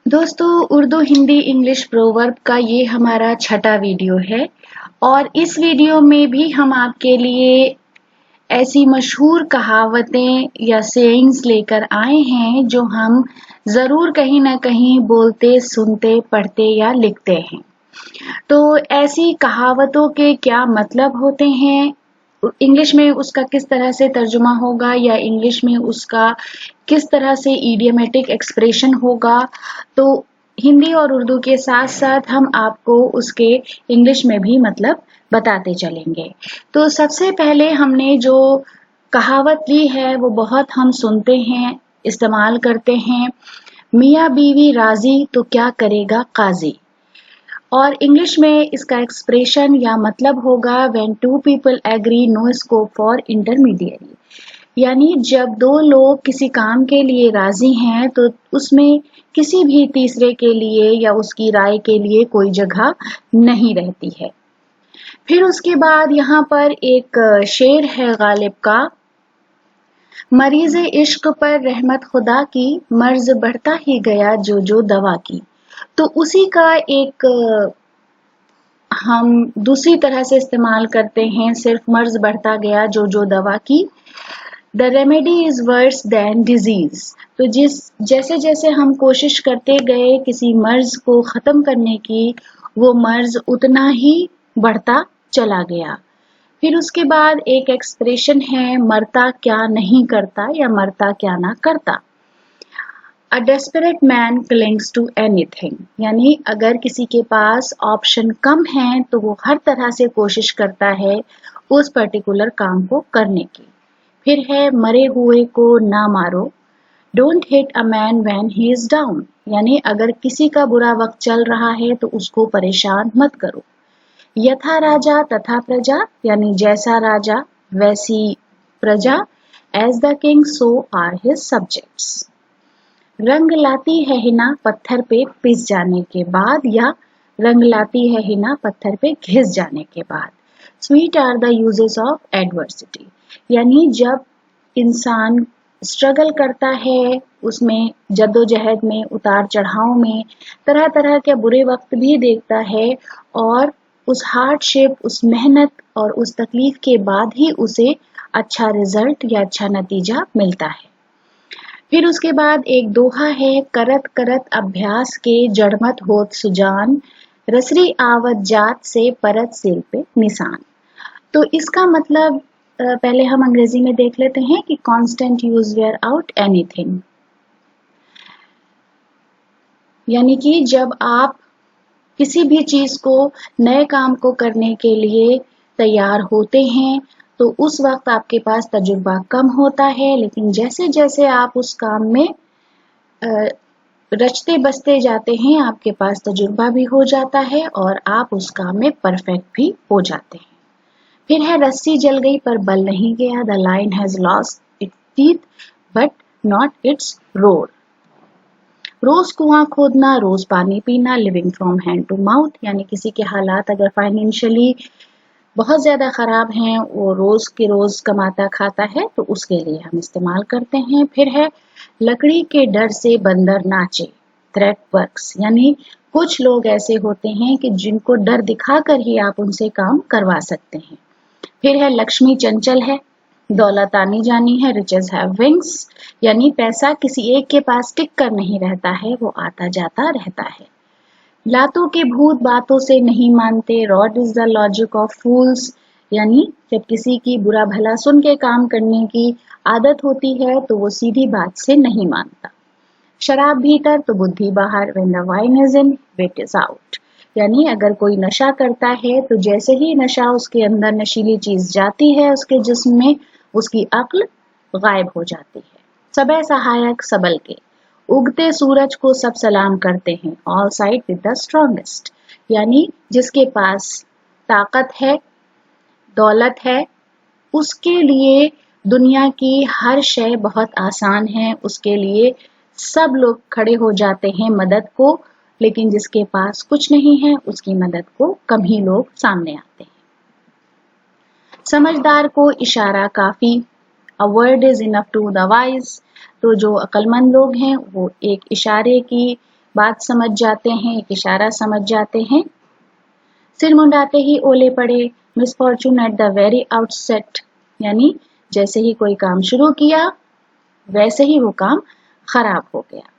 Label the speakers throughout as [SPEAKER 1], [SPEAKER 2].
[SPEAKER 1] दोस्तों, Urdu Hindi English proverb का ये हमारा छठा वीडियो है और इस वीडियो में भी हम आपके लिए ऐसी मशहूर कहावतें या सेइंग्स लेकर आए हैं जो हम ज़रूर कहीं ना कहीं बोलते, सुनते, पढ़ते या लिखते हैं। तो ऐसी कहावतों के क्या मतलब होते हैं, इंग्लिश में उसका किस तरह से तर्जुमा होगा या इंग्लिश में उसका किस तरह से इडियोमेटिक एक्सप्रेशन होगा, तो हिंदी और उर्दू के साथ साथ हम आपको उसके इंग्लिश में भी मतलब बताते चलेंगे। तो सबसे पहले हमने जो कहावत ली है वो बहुत हम सुनते हैं, इस्तेमाल करते हैं, मियाँ बीवी राजी तो क्या करेगा काजी। और इंग्लिश में इसका एक्सप्रेशन या मतलब होगा when two people agree no scope for intermediary, यानी जब दो लोग किसी काम के लिए राजी हैं तो उसमें किसी भी तीसरे के लिए या उसकी राय के लिए कोई जगह नहीं रहती है। फिर उसके बाद यहाँ पर एक शेर है गालिब का, मरीज़ इश्क पर रहमत खुदा की, मर्ज बढ़ता ही गया जो जो दवा की। तो उसी का एक हम दूसरी तरह से इस्तेमाल करते हैं, सिर्फ मर्ज बढ़ता गया जो जो दवा की। The remedy is worse than disease. तो जैसे जैसे हम कोशिश करते गए किसी मर्ज को खत्म करने की, वो मर्ज उतना ही बढ़ता चला गया। फिर उसके बाद एक एक्सप्रेशन है, मरता क्या नहीं करता या मरता क्या ना करता। A desperate man clings to anything, यानी अगर किसी के पास ऑप्शन कम है तो वो हर तरह से कोशिश करता है उस पर्टिकुलर काम को करने की। फिर है मरे हुए को ना मारो, don't hit a man when he is down, यानी अगर किसी का बुरा वक्त चल रहा है तो उसको परेशान मत करो। यथा राजा तथा प्रजा, यानी जैसा राजा वैसी प्रजा, as the king so are his subjects. रंग लाती है हिना पत्थर पे पिस जाने के बाद, या रंग लाती है हिना पत्थर पे घिस जाने के बाद। Sweet are the uses of adversity, यानी जब इंसान स्ट्रगल करता है, उसमें जद्दोजहद में, उतार चढ़ाव में, तरह तरह के बुरे वक्त भी देखता है और उस हार्डशिप, उस मेहनत और उस तकलीफ के बाद ही उसे अच्छा रिजल्ट या अच्छा नतीजा मिलता है। फिर उसके बाद एक दोहा है, करत करत अभ्यास के जड़मत होत सुजान, रसरी आवत जात से परत सिर पे निशान। तो इसका मतलब पहले हम अंग्रेजी में देख लेते हैं कि constant use wear out anything, यानी कि जब आप किसी भी चीज को, नए काम को करने के लिए तैयार होते हैं तो उस वक्त आपके पास तजुर्बा कम होता है, लेकिन जैसे जैसे आप उस काम में रचते बसते जाते हैं आपके पास तजुर्बा भी हो जाता है और आप उस काम में परफेक्ट भी हो जाते हैं। फिर है रस्सी जल गई पर बल नहीं गया, the lion has lost its teeth but not its roar. रोज कुआं खोदना, रोज पानी पीना, living from hand to mouth, यानी किसी के हालात अगर फाइनेंशियली बहुत ज्यादा खराब हैं, वो रोज के रोज कमाता खाता है, तो उसके लिए हम इस्तेमाल करते हैं। फिर है लकड़ी के डर से बंदर नाचे, थ्रेट वर्क्स, यानी कुछ लोग ऐसे होते हैं कि जिनको डर दिखाकर ही आप उनसे काम करवा सकते हैं। फिर है लक्ष्मी चंचल है, दौलत आनी जानी है, रिचेस हैव विंग्स, यानी पैसा किसी एक के पास टिक कर नहीं रहता है, वो आता जाता रहता है। लातों के भूत बातों से नहीं मानते, rod is the logic of fools, यानी जब किसी की बुरा भला सुन के काम करने की आदत होती है तो वो सीधी बात से नहीं मानता। शराब भीतर तो बुद्धि बाहर, when the wine is in wit is out, यानी अगर कोई नशा करता है तो जैसे ही नशा उसके अंदर, नशीली चीज जाती है उसके जिस्म में, उसकी अक्ल गायब हो जाती है। सबे सहायक सबल के, उगते सूरज को सब सलाम करते हैं, all side with the strongest, यानी जिसके पास ताकत है, दौलत है, उसके लिए दुनिया की हर शय बहुत आसान है, उसके लिए सब लोग खड़े हो जाते हैं मदद को, लेकिन जिसके पास कुछ नहीं है उसकी मदद को कम ही लोग सामने आते हैं। समझदार को इशारा काफी, a word is enough to the wise, तो जो अक्लमंद लोग हैं वो एक इशारे की बात समझ जाते हैं, एक इशारा समझ जाते हैं। सिर मुंडाते ही ओले पड़े, misfortune at the very outset, यानी जैसे ही कोई काम शुरू किया वैसे ही वो काम खराब हो गया।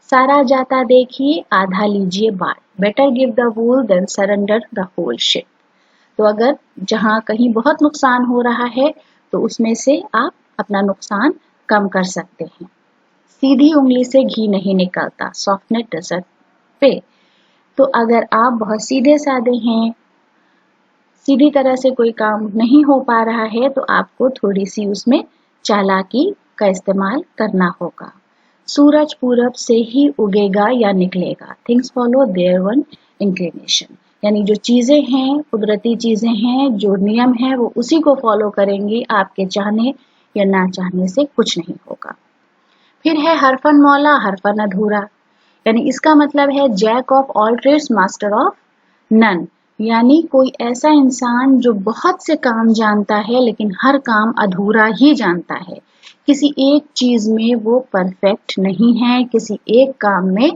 [SPEAKER 1] सारा जाता देखिए, आधा लीजिए बात, better give the wool than surrender the whole sheep. तो अगर जहां कहीं बहुत नुकसान हो रहा है तो उसमें से आप अपना नुकसान कम कर सकते हैं। सीधी उंगली से घी नहीं निकलता, सॉफ्टनेस डजंट पे। तो अगर आप बहुत सीधे साधे हैं, सीधी तरह से कोई काम नहीं हो पा रहा है, तो आपको थोड़ी सी उसमें चालाकी का इस्तेमाल करना होगा। सूरज पूरब से ही उगेगा या निकलेगा, things follow their own inclination, यानी जो चीजें हैं, कुदरती चीजें हैं, जो नियम है वो उसी को फॉलो करेंगी, आपके चाहने या ना चाहने से कुछ नहीं होगा। फिर है हर फन मौला हर फन अधूरा, यानी इसका मतलब है jack of all trades master of none, यानी कोई ऐसा इंसान जो बहुत से काम जानता है लेकिन हर काम अधूरा ही जानता है। किसी एक चीज में वो परफेक्ट नहीं है, किसी एक काम में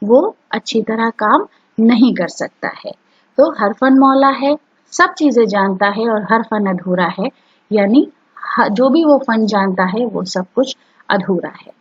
[SPEAKER 1] वो अच्छी तरह काम नहीं कर सकता है। तो हर फन मौला है, सब चीजें जानता है, और हर फन अधूरा है, यानी जो भी वो फन जानता है वो सब कुछ अधूरा है।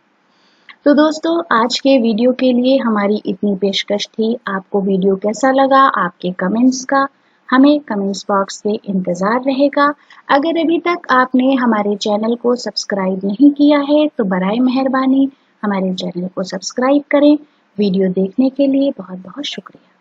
[SPEAKER 1] तो दोस्तों, आज के वीडियो के लिए हमारी इतनी पेशकश थी। आपको वीडियो कैसा लगा, आपके कमेंट्स का हमें कमेंट्स बॉक्स में इंतजार रहेगा। अगर अभी तक आपने हमारे चैनल को सब्सक्राइब नहीं किया है तो बराए मेहरबानी हमारे चैनल को सब्सक्राइब करें। वीडियो देखने के लिए बहुत बहुत शुक्रिया।